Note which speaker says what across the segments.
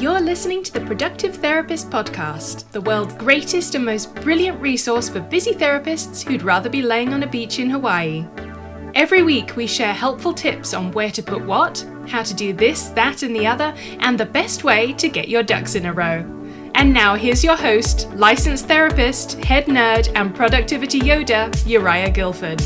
Speaker 1: You're listening to the Productive Therapist Podcast, the world's greatest and most brilliant resource for busy therapists who'd rather be laying on a beach in Hawaii. Every week we share helpful tips on where to put what, how to do this, that, and the other, and the best way to get your ducks in a row. And now here's your host, licensed therapist, head nerd, and productivity Yoda, Uriah Guilford.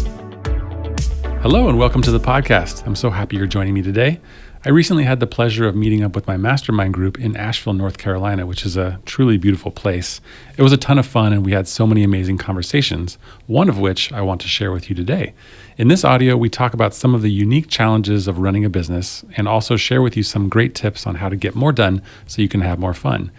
Speaker 2: Hello and welcome to the podcast. I'm so happy you're joining me today. I recently had the pleasure of meeting up with my Mastermind group in Asheville, North Carolina, which is a truly beautiful place. It was a ton of fun and we had so many amazing conversations, one of which I want to share with you today. In this audio, we talk about some of the unique challenges of running a business and also share with you some great tips on how to get more done so you can have more fun.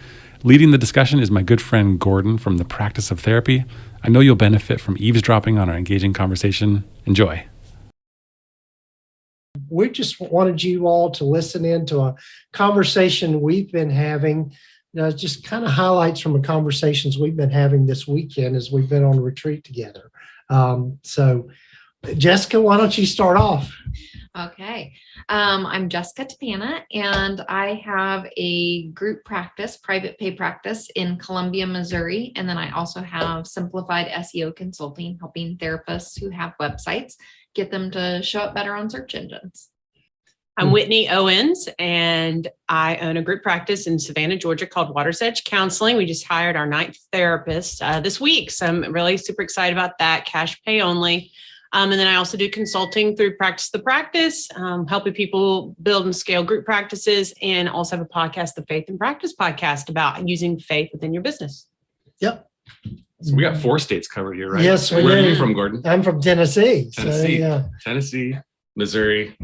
Speaker 2: Leading the discussion is my good friend Gordon from the Practice of Therapy. I know you'll benefit from eavesdropping on our engaging conversation. Enjoy.
Speaker 3: We just wanted you all to listen in to a conversation we've been having, just kind of highlights from the conversations we've been having this weekend as we've been on a retreat together. So, Jessica, why don't you start off?
Speaker 4: Okay. I'm Jessica Tapana, and I have a group practice, private pay practice in Columbia, Missouri. And then I also have Simplified SEO Consulting, helping therapists who have websites get them to show up better on search engines.
Speaker 5: I'm Whitney Owens, and I own a group practice in Savannah, Georgia called Water's Edge Counseling. We just hired our 9th therapist this week, so I'm really super excited about that, cash pay only. And then I also do consulting through Practice the Practice, helping people build and scale group practices, and also have a podcast, the Faith and Practice podcast, about using faith within your business.
Speaker 3: Yep.
Speaker 2: So we got 4 states covered here, right?
Speaker 3: Yes, we
Speaker 2: Where are
Speaker 3: do.
Speaker 2: you from, Gordon?
Speaker 3: I'm from Tennessee.
Speaker 2: Tennessee,
Speaker 3: So, yeah.
Speaker 2: Tennessee, Missouri,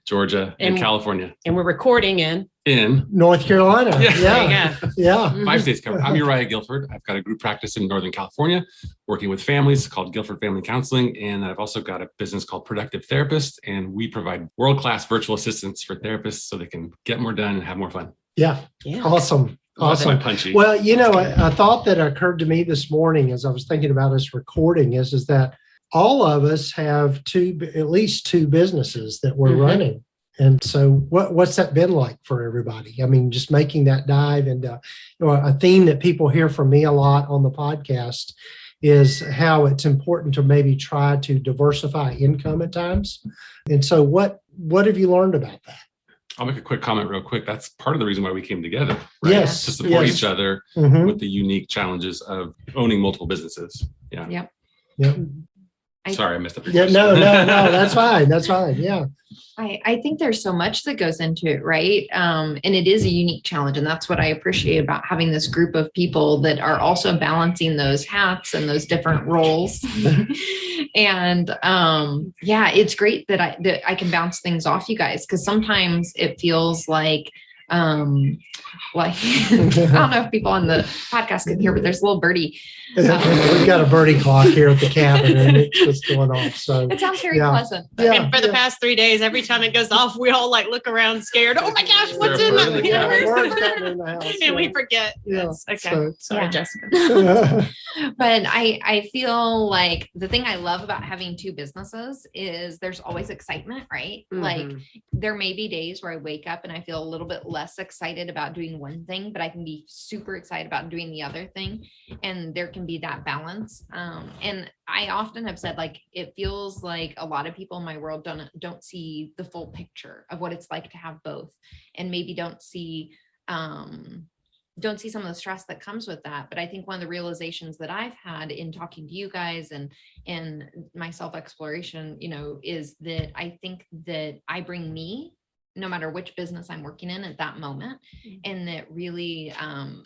Speaker 2: Georgia, and California.
Speaker 5: And we're recording in
Speaker 3: North Carolina.
Speaker 2: Yeah.
Speaker 3: Yeah. Yeah.
Speaker 2: 5 states covered. I'm Uriah Guilford. I've got a group practice in Northern California, working with families called Guilford Family Counseling. And I've also got a business called Productive Therapist. And we provide world-class virtual assistants for therapists so they can get more done and have more fun.
Speaker 3: Yeah. Awesome. Awesome.
Speaker 2: Punchy.
Speaker 3: Well, a thought that occurred to me this morning as I was thinking about us recording is that all of us have at least two businesses that we're running. And so what's that been like for everybody? I mean, just making that dive into a theme that people hear from me a lot on the podcast is how it's important to maybe try to diversify income at times. And so what have you learned about that?
Speaker 2: I'll make a quick comment real quick. That's part of the reason why we came together, right?
Speaker 3: Yes.
Speaker 2: To support each other with the unique challenges of owning multiple businesses. Yeah.
Speaker 3: Yep.
Speaker 2: Sorry, I missed up your
Speaker 3: Yeah,
Speaker 2: question.
Speaker 3: no, that's fine. That's fine. Yeah.
Speaker 4: I think there's so much that goes into it, right? And it is a unique challenge. And that's what I appreciate about having this group of people that are also balancing those hats and those different roles. And it's great that I can bounce things off you guys, because sometimes it feels like I don't know if people on the podcast can hear, but there's a little birdie.
Speaker 3: We've got a birdie clock here at the cabin and it's just going off. So
Speaker 4: it sounds very pleasant.
Speaker 5: And for the past 3 days, every time it goes off, we all look around scared. Oh my gosh, what's in there? Where's the bird? And we forget. Yes. Okay. Sorry, Jessica.
Speaker 4: But I feel like the thing I love about having 2 businesses is there's always excitement, right? Like there may be days where I wake up and I feel a little bit less excited about doing one thing, but I can be super excited about doing the other thing. And there can be that balance. And I often have said, like, it feels like a lot of people in my world don't see the full picture of what it's like to have both, and maybe don't see some of the stress that comes with that. But I think one of the realizations that I've had in talking to you guys and in my self-exploration, is that I think that I bring me no matter which business I'm working in at that moment. And that really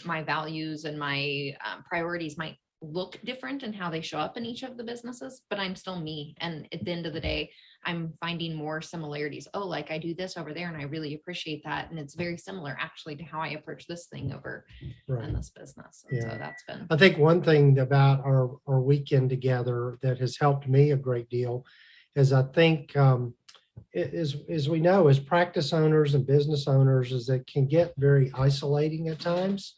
Speaker 4: my values and my priorities might look different in how they show up in each of the businesses, but I'm still me. And at the end of the day, I'm finding more similarities. Oh, like I do this over there and I really appreciate that. And it's very similar actually to how I approach this thing over in this business. And so that's been.
Speaker 3: I think one thing about our weekend together that has helped me a great deal is I think as we know, as practice owners and business owners, is it can get very isolating at times.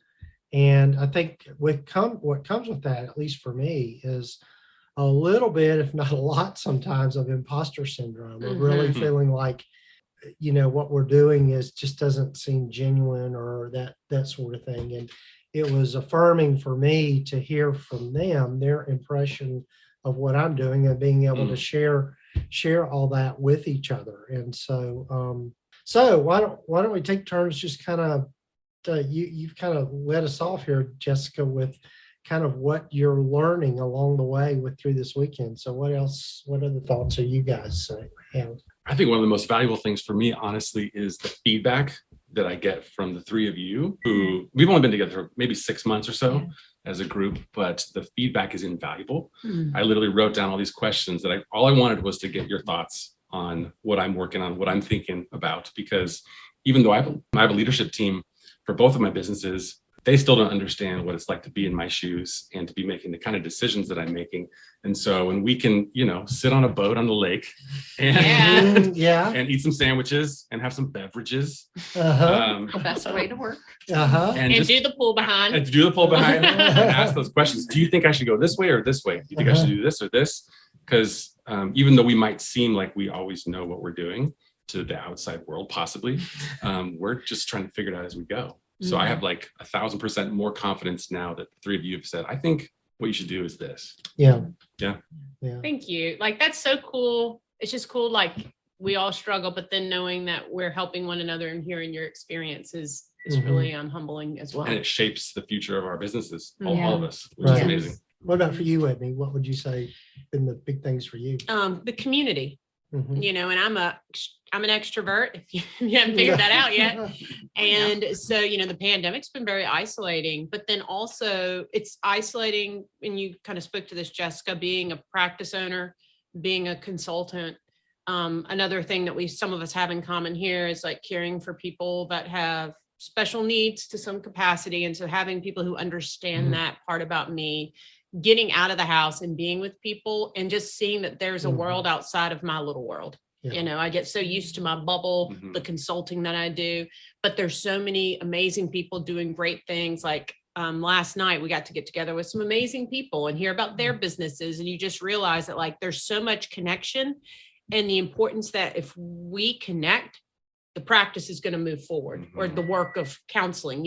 Speaker 3: And I think what comes with that, at least for me, is a little bit, if not a lot sometimes, of imposter syndrome, of really feeling like what we're doing just doesn't seem genuine or that sort of thing. And it was affirming for me to hear from them, their impression of what I'm doing, and being able to share all that with each other. And so, why don't we take turns, just kind of, you've kind of led us off here, Jessica, with kind of what you're learning along the way through this weekend. So what other thoughts are you guys have?
Speaker 2: I think one of the most valuable things for me, honestly, is the feedback that I get from the three of you, who we've only been together for maybe 6 months or so as a group, but the feedback is invaluable. I literally wrote down all these questions that all I wanted was to get your thoughts on what I'm working on, what I'm thinking about, because even though I have a leadership team for both of my businesses, they still don't understand what it's like to be in my shoes and to be making the kind of decisions that I'm making. And so when we can, sit on a boat on the lake and eat some sandwiches and have some beverages,
Speaker 4: The best way to work.
Speaker 2: And
Speaker 5: do the pull behind.
Speaker 2: And do the pull behind and ask those questions. Do you think I should go this way or this way? Do you think I should do this or this? Because even though we might seem like we always know what we're doing to the outside world, possibly, we're just trying to figure it out as we go. So I have like 1,000% more confidence now that the three of you have said, I think what you should do is this.
Speaker 3: Yeah.
Speaker 5: Thank you. Like, that's so cool. It's just cool. Like, we all struggle, but then knowing that we're helping one another and hearing your experience is really humbling as well.
Speaker 2: And it shapes the future of our businesses, all of us, which
Speaker 3: Right.
Speaker 2: is amazing.
Speaker 3: What about for you, Whitney? What would you say been the big things for you?
Speaker 5: The community,
Speaker 3: Mhm.
Speaker 5: and I'm an extrovert, if you haven't figured that out yet. And so, the pandemic's been very isolating, but then also it's isolating. And you kind of spoke to this, Jessica, being a practice owner, being a consultant. Another thing that some of us have in common here is like caring for people that have special needs to some capacity. And so having people who understand that part about me, getting out of the house and being with people and just seeing that there's a world outside of my little world.
Speaker 3: Yeah.
Speaker 5: I get so used to my bubble, the consulting that I do, but there's so many amazing people doing great things. Like last night, we got to get together with some amazing people and hear about their businesses. And you just realize that like there's so much connection and the importance that if we connect, the practice is going to move forward, or the work of counseling,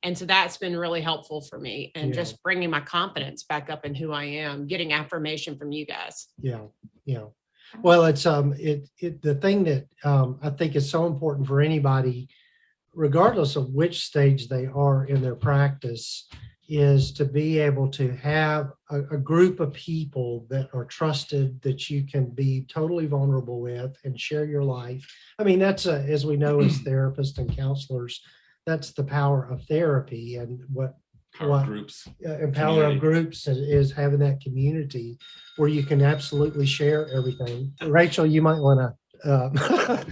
Speaker 5: and so that's been really helpful for me, and just bringing my confidence back up in who I am, getting affirmation from you guys.
Speaker 3: Yeah. Well, it's the thing that I think is so important for anybody, regardless of which stage they are in their practice, is to be able to have a group of people that are trusted, that you can be totally vulnerable with and share your life. I mean, that's as we know as therapists and counselors, that's the power of therapy, and
Speaker 2: Power groups.
Speaker 3: Power of groups is having that community where you can absolutely share everything. Rachel, you might want to.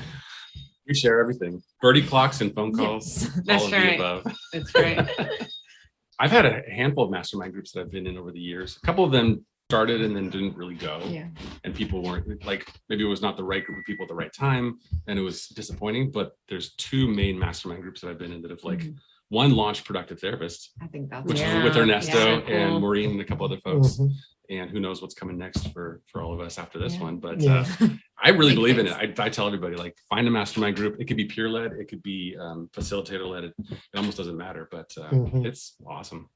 Speaker 2: We share everything. Birdie clocks and phone calls.
Speaker 5: Yes, that's
Speaker 2: all of
Speaker 5: right.
Speaker 2: the above.
Speaker 5: That's right.
Speaker 2: I've had a handful of mastermind groups that I've been in over the years. A couple of them started and then didn't really go.
Speaker 4: Yeah.
Speaker 2: And people weren't like, maybe it was not the right group of people at the right time, and it was disappointing. But there's two main mastermind groups that I've been in that have one launched Productive Therapists,
Speaker 4: I think that's
Speaker 2: which is with Ernesto
Speaker 5: cool.
Speaker 2: and Maureen and a couple other folks.
Speaker 3: Mhm.
Speaker 2: And who knows what's coming next for all of us after this one. But
Speaker 3: Yeah.
Speaker 2: I really
Speaker 4: Big
Speaker 2: believe in
Speaker 4: things.
Speaker 2: it. I tell everybody, like, find a mastermind group. It could be peer led, it could be facilitator led. It almost doesn't matter, but it's awesome.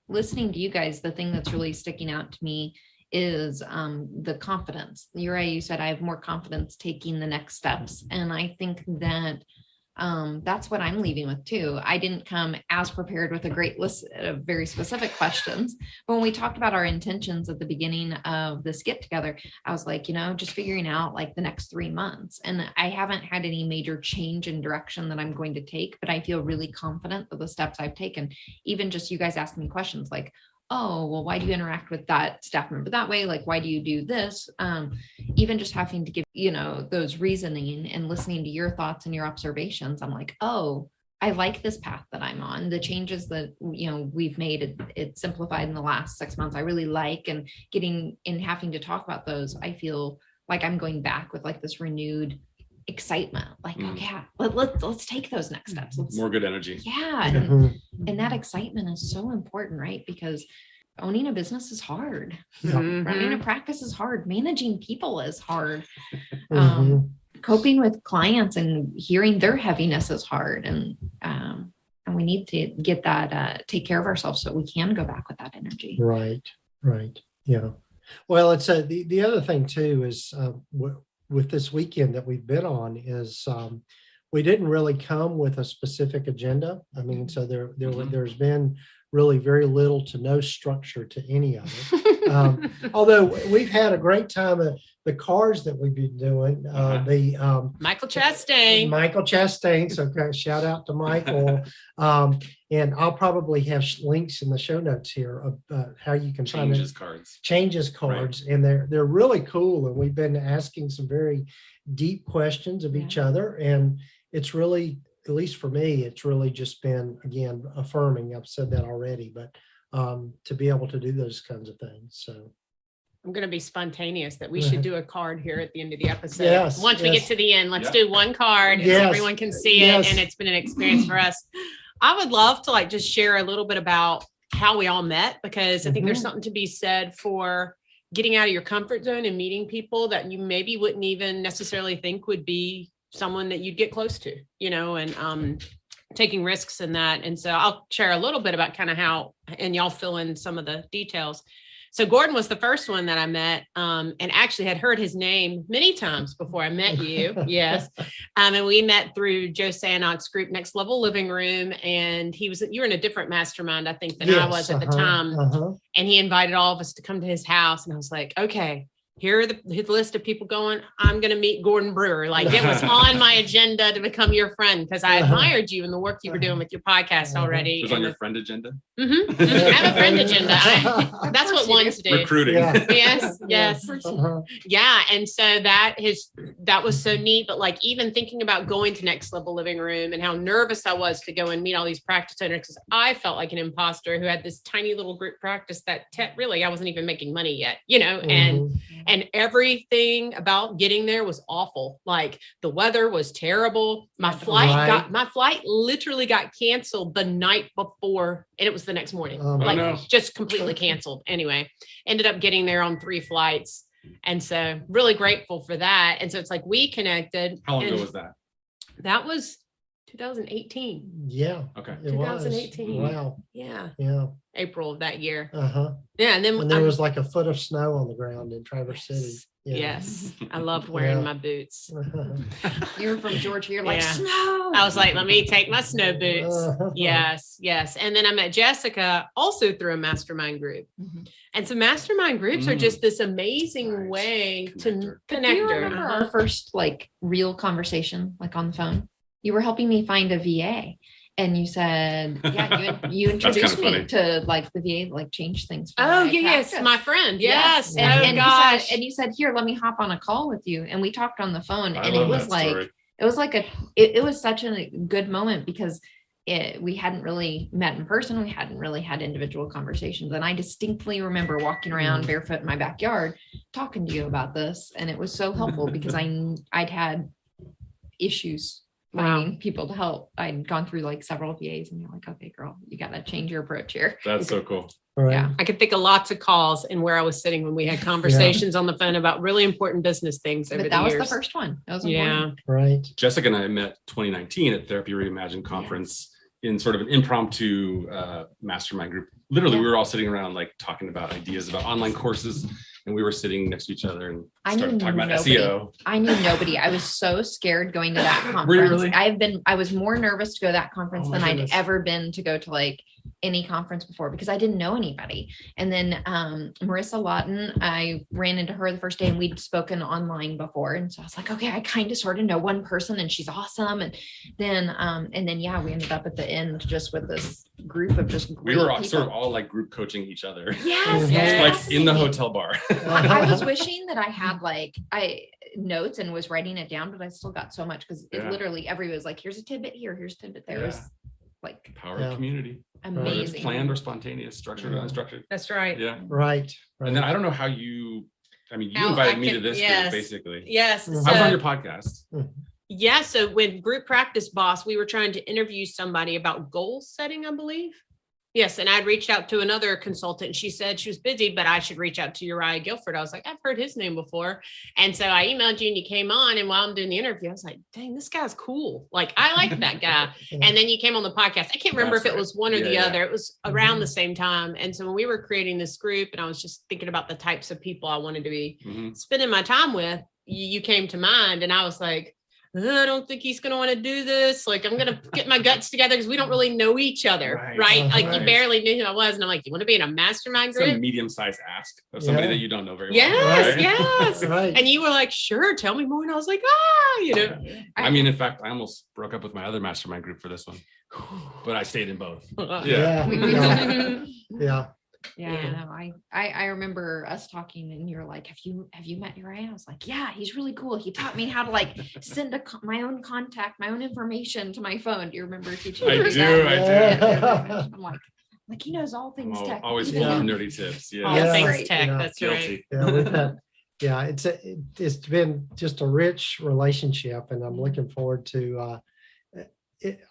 Speaker 4: Listening to you guys, the thing that's really sticking out to me is the confidence. You're right. You said I have more confidence taking the next steps. And I think that that's what I'm leaving with too. I didn't come as prepared with a great list of very specific questions, but when we talked about our intentions at the beginning of this get together, I was like, just figuring out like the next 3 months. And I haven't had any major change in direction that I'm going to take, but I feel really confident that the steps I've taken, even just you guys asking me questions like, oh, well, why do you interact with that staff member that way? Like, why do you do this? Even just having to give, those reasoning and listening to your thoughts and your observations, I'm like, oh, I like this path that I'm on. The changes that, we've made, it simplified in the last 6 months. I really like, and having to talk about those, I feel like I'm going back with like this renewed excitement, like, okay, let's take those next steps.
Speaker 2: More good energy.
Speaker 4: Yeah.
Speaker 3: Mhm.
Speaker 4: And that excitement is so important, right? Because owning a business is hard.
Speaker 3: Yeah.
Speaker 4: Running a practice is hard. Managing people is hard.
Speaker 3: Mhm.
Speaker 4: coping with clients and hearing their heaviness is hard. And we need to get that, take care of ourselves so we can go back with that energy.
Speaker 3: Right. Yeah. Well, it's the other thing too is with this weekend that we've been on is we didn't really come with a specific agenda. I mean, so there's been really very little to no structure to any of it. Although we've had a great time at the cards that we've been doing.
Speaker 5: Michael Chastain.
Speaker 3: So shout out to Michael. And I'll probably have links in the show notes here of how you can find changes cards. Right. And they're really cool. And we've been asking some very deep questions of each other. And it's really, at least for me, it's really just been, again, affirming. I've said that already, but to be able to do those kinds of things. So
Speaker 5: I'm going to be spontaneous that we should do a card here at the end of the episode.
Speaker 3: Yes,
Speaker 5: Once we get to the end, let's do one card and everyone can see it. And it's been an experience for us. I would love to just share a little bit about how we all met, because I think there's something to be said for getting out of your comfort zone and meeting people that you maybe wouldn't even necessarily think would be someone that you'd get close to, and taking risks in that. And so I'll share a little bit about kind of how, and y'all fill in some of the details. So Gordon was the first one that I met, and actually had heard his name many times before I met you. Yes. And we met through Joe Sanok's group, Next Level Living Room. And you were in a different mastermind, I think, than I was at the time. And he invited all of us to come to his house. And I was like, okay, here are the list of people going. I'm going to meet Gordon Brewer. It was on my agenda to become your friend, because I admired you and the work you were doing with your podcast already.
Speaker 2: It was on your friend agenda?
Speaker 5: I have a friend agenda. That's what ones do.
Speaker 2: Recruiting.
Speaker 5: Yes. Yeah. And so that was so neat. But even thinking about going to Next Level Living Room and how nervous I was to go and meet all these practice owners, because I felt like an imposter who had this tiny little group practice that really I wasn't even making money yet, and everything about getting there was awful. The weather was terrible. My flight literally got canceled the night before, and it was the next morning. Just completely canceled. Anyway, ended up getting there on 3 flights. And so really grateful for that. And so it's we connected.
Speaker 2: How long ago was that?
Speaker 5: That was 2018.
Speaker 3: Yeah.
Speaker 2: Okay.
Speaker 5: 2018.
Speaker 3: Wow.
Speaker 5: Yeah.
Speaker 3: Yeah.
Speaker 5: April of that year.
Speaker 3: Yeah.
Speaker 5: And then
Speaker 3: when there was a foot of snow on the ground in Traverse City. Yeah.
Speaker 5: Yes. I loved wearing my boots.
Speaker 4: You were from Georgia. You're snow.
Speaker 5: I was like, let me take my snow boots. Yes. And then I met Jessica also through a mastermind group. And so mastermind groups are just this amazing way to connect.
Speaker 4: Do you remember our first real conversation, on the phone? You were helping me find a VA. And you said, you introduced me to the VA, change things.
Speaker 5: Yes, my friend. Yes.
Speaker 4: And you said, here, let me hop on a call with you. And we talked on the phone, and it was it was such a good moment, because we hadn't really met in person. We hadn't really had individual conversations. And I distinctly remember walking around barefoot in my backyard, talking to you about this. And it was so helpful, because I'd had issues finding people to help. I'd gone through several VAs, and you're like, okay, girl, you got to change your approach here.
Speaker 2: That's so cool.
Speaker 3: Right.
Speaker 5: Yeah. I could think of lots of calls and where I was sitting when we had conversations on the phone about really important business things over the years.
Speaker 4: That was the first one. That was important.
Speaker 3: Right.
Speaker 2: Jessica and I met 2019 at Therapy Reimagined conference in sort of an impromptu mastermind group. Literally, we were all sitting around talking about ideas about online courses, and we were sitting next to each other and started talking about SEO.
Speaker 4: I knew nobody. I was so scared going to that conference.
Speaker 2: Were you really?
Speaker 4: I was more nervous to go to that conference than I'd ever been to go to any conference before, because I didn't know anybody. And then Marissa Lawton, I ran into her the first day, and we'd spoken online before. And so I was like, okay, I kind of sort of know one person, and she's awesome. And then we ended up at the end just with this group of just great
Speaker 2: we were
Speaker 4: people.
Speaker 2: Sort of all group coaching each other.
Speaker 4: Yes.
Speaker 2: In the hotel bar.
Speaker 4: I was wishing that I had notes and was writing it down, but I still got so much, because literally everyone was here's a tidbit here, here's a tidbit there. It was
Speaker 2: power of community.
Speaker 4: Amazing.
Speaker 2: Planned or spontaneous, structured or unstructured.
Speaker 5: That's right.
Speaker 2: Yeah.
Speaker 3: Right.
Speaker 2: And then I don't know how you invited me to this group, basically.
Speaker 5: Yes.
Speaker 2: I was on your podcast.
Speaker 5: Yeah. So when Group Practice Boss, we were trying to interview somebody about goal setting, I believe. Yes. And I'd reached out to another consultant. She said she was busy, but I should reach out to Uriah Guilford. I was like, I've heard his name before. And so I emailed you and you came on. And while I'm doing the interview, I was like, dang, this guy's cool. Like, I like that guy. And then you came on the podcast. I can't remember if it was one or the other. It was around the same time. And so when we were creating this group and I was just thinking about the types of people I wanted to be spending my time with, you came to mind. And I was like, I don't think he's going to want to do this. Like, I'm going to get my guts together because we don't really know each other. Right. Like you barely knew who I was. And I'm like, you want to be in a mastermind group?
Speaker 2: It's a medium-sized ask of somebody that you don't know very well.
Speaker 5: Yes. And you were like, sure, tell me more. And I was like,
Speaker 2: I mean, in fact, I almost broke up with my other mastermind group for this one, but I stayed in both.
Speaker 4: No, I remember us talking and you're like, have you met Uriah? I was like, yeah, he's really cool. He taught me how to like send my own contact, my own information to my phone. Do you remember teaching me that? I'm like he knows all things tech.
Speaker 2: Always full of nerdy tips.
Speaker 5: All things tech. That's
Speaker 2: guilty.
Speaker 5: right.
Speaker 3: It's been just a rich relationship, and I'm looking forward to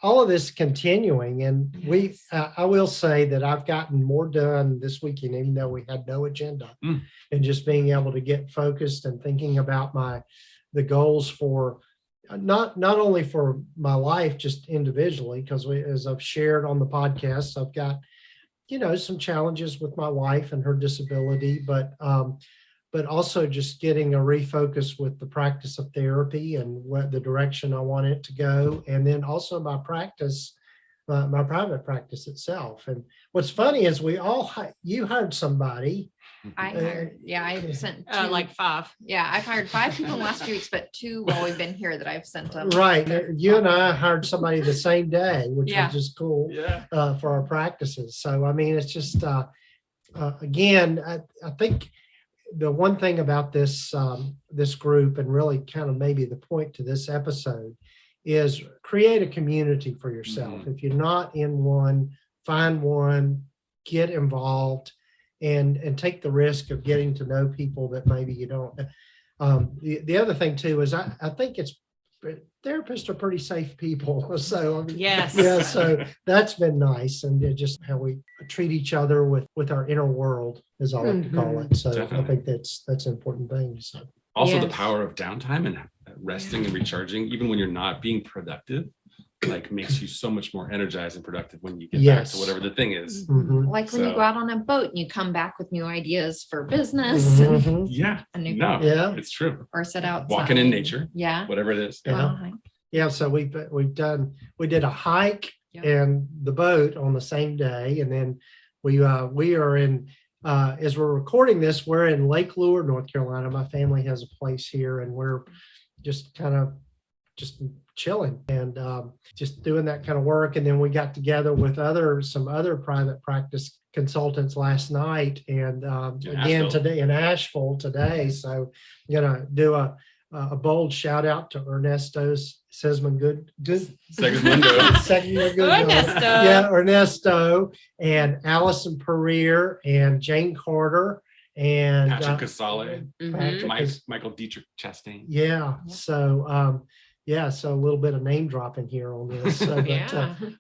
Speaker 3: all of this continuing. And I will say that I've gotten more done this weekend, even though we had no agenda, and just being able to get focused and thinking about the goals for not only for my life, just individually, because as I've shared on the podcast, I've got, some challenges with my wife and her disability, but also just getting a refocus with the practice of therapy and what the direction I want it to go. And then also my practice, my private practice itself. And what's funny is you hired somebody.
Speaker 4: I sent 2,
Speaker 5: like 5.
Speaker 4: Yeah, I've hired 5 people in the last few weeks, but 2 while we've been here that I've sent them.
Speaker 3: Right. You and I hired somebody the same day, which was just cool for our practices. So, I mean, it's just, again, I think the one thing about this group, and really kind of maybe the point to this episode, is create a community for yourself. If you're not in one, find one, get involved, and take the risk of getting to know people that maybe you don't. The other thing too is I think therapists are pretty safe people. So so that's been nice, and just how we treat each other with our inner world, as I like to call it. So definitely. I think that's an important thing. So
Speaker 2: also the power of downtime and resting and recharging, even when you're not being productive, like makes you so much more energized and productive when you get back to whatever the thing is.
Speaker 4: Like when you go out on a boat and you come back with new ideas for business.
Speaker 2: It's true.
Speaker 4: Or sit out
Speaker 2: walking in nature. Whatever it is.
Speaker 3: So we did a hike and the boat on the same day, and then we are in as we're recording this, we're in Lake Lure, North Carolina. My family has a place here, and we're just kind of chilling and just doing that kind of work. And then we got together with some other private practice consultants last night, and again today in Asheville today. So I'm gonna do a bold shout out to Ernesto Segismundo. Ernesto and Allison Pereire and Jane Carter and
Speaker 2: Patrick Casale, Michael Dietrich Chastain.
Speaker 3: So a little bit of name dropping here on this.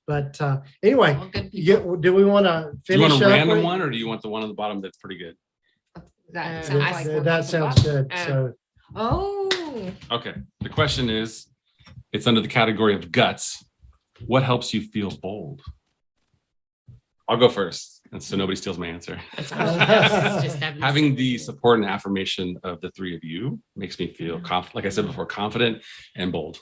Speaker 3: But anyway, do we want to finish?
Speaker 2: Do you want a random one, or do you want the one on the bottom that's pretty good?
Speaker 4: That
Speaker 3: sounds good.
Speaker 2: Okay. The question is, it's under the category of guts. What helps you feel bold? I'll go first, and so nobody steals my answer. Having the support and affirmation of the 3 of you makes me feel like I said before, confident and bold.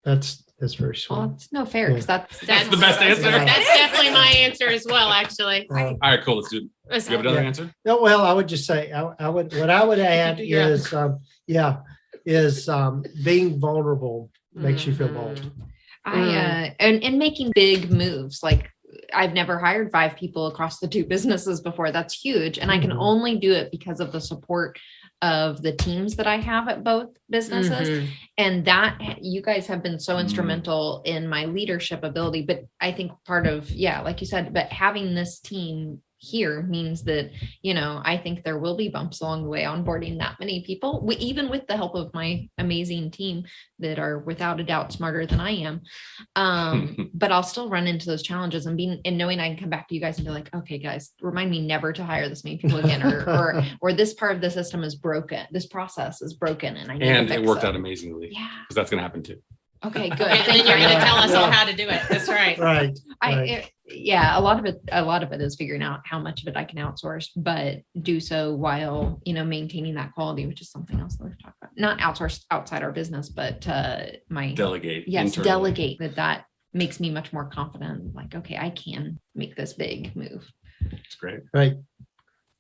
Speaker 3: That's very sweet.
Speaker 4: Well, it's no fair because that's
Speaker 2: the best answer.
Speaker 5: That's definitely my answer as well, actually.
Speaker 2: All right, cool. Let's do it. You have another answer?
Speaker 3: No, well, I would just say what I would add is being vulnerable makes you feel bold.
Speaker 4: And making big moves. Like, I've never hired 5 people across the 2 businesses before. That's huge. And I can only do it because of the support of the teams that I have at both businesses. And that you guys have been so instrumental in my leadership ability. But I think part of, like you said, but having this team here means that, I think there will be bumps along the way onboarding that many people, even with the help of my amazing team that are without a doubt smarter than I am. But I'll still run into those challenges and knowing I can come back to you guys and be like, okay, guys, remind me never to hire this many people again, or this part of the system is broken. This process is broken. And
Speaker 2: it worked out amazingly.
Speaker 4: Yeah.
Speaker 2: Because that's going to happen too.
Speaker 4: Okay, good.
Speaker 5: And then you're going to tell us all how to do it. That's right.
Speaker 3: Right.
Speaker 4: A lot of it is figuring out how much of it I can outsource, but do so while, maintaining that quality, which is something else that we've talked about. Not outsource outside our business, but
Speaker 2: delegate.
Speaker 4: Yes, internally. Delegate. That makes me much more confident. Like, okay, I can make this big move.
Speaker 2: It's great.
Speaker 3: Right.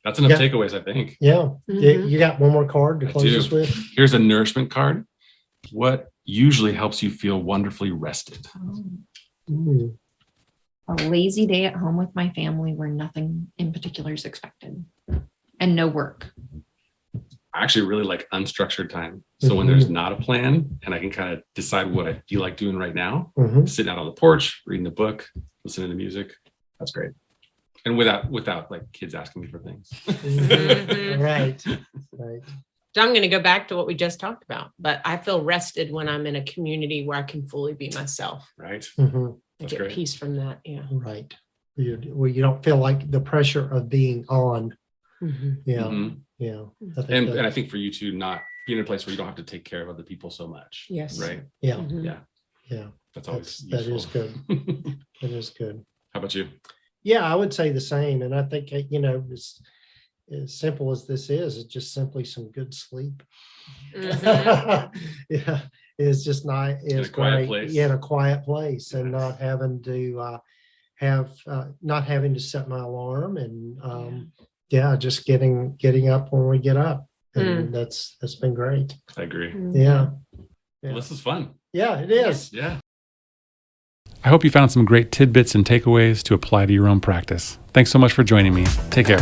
Speaker 2: That's enough takeaways, I think.
Speaker 3: Yeah. You got one more card to close this with?
Speaker 2: Here's a nourishment card. What usually helps you feel wonderfully rested?
Speaker 4: A lazy day at home with my family where nothing in particular is expected and no work.
Speaker 2: I actually really like unstructured time. So when there's not a plan and I can kind of decide what I feel like doing right now, sitting out on the porch, reading a book, listening to music, that's great. And without like kids asking me for things.
Speaker 3: Right.
Speaker 5: So I'm going to go back to what we just talked about, but I feel rested when I'm in a community where I can fully be myself.
Speaker 2: Right.
Speaker 5: I get peace from that. Yeah.
Speaker 3: Right. Where you don't feel like the pressure of being on. Yeah. Yeah.
Speaker 2: And I think for you to not be in a place where you don't have to take care of other people so much.
Speaker 5: Yes.
Speaker 2: Right.
Speaker 3: Yeah.
Speaker 2: Yeah. That's always
Speaker 3: that is good. That is good.
Speaker 2: How about you?
Speaker 3: Yeah, I would say the same. And I think, as simple as this is, it's just simply some good sleep. Yeah. It's just nice. It's great. In a quiet place and not having to not having to set my alarm and just getting up when we get up. And that's been great.
Speaker 2: I agree.
Speaker 3: Yeah.
Speaker 2: Well, this is fun.
Speaker 3: Yeah, it is.
Speaker 2: Yeah. I hope you found some great tidbits and takeaways to apply to your own practice. Thanks so much for joining me. Take care.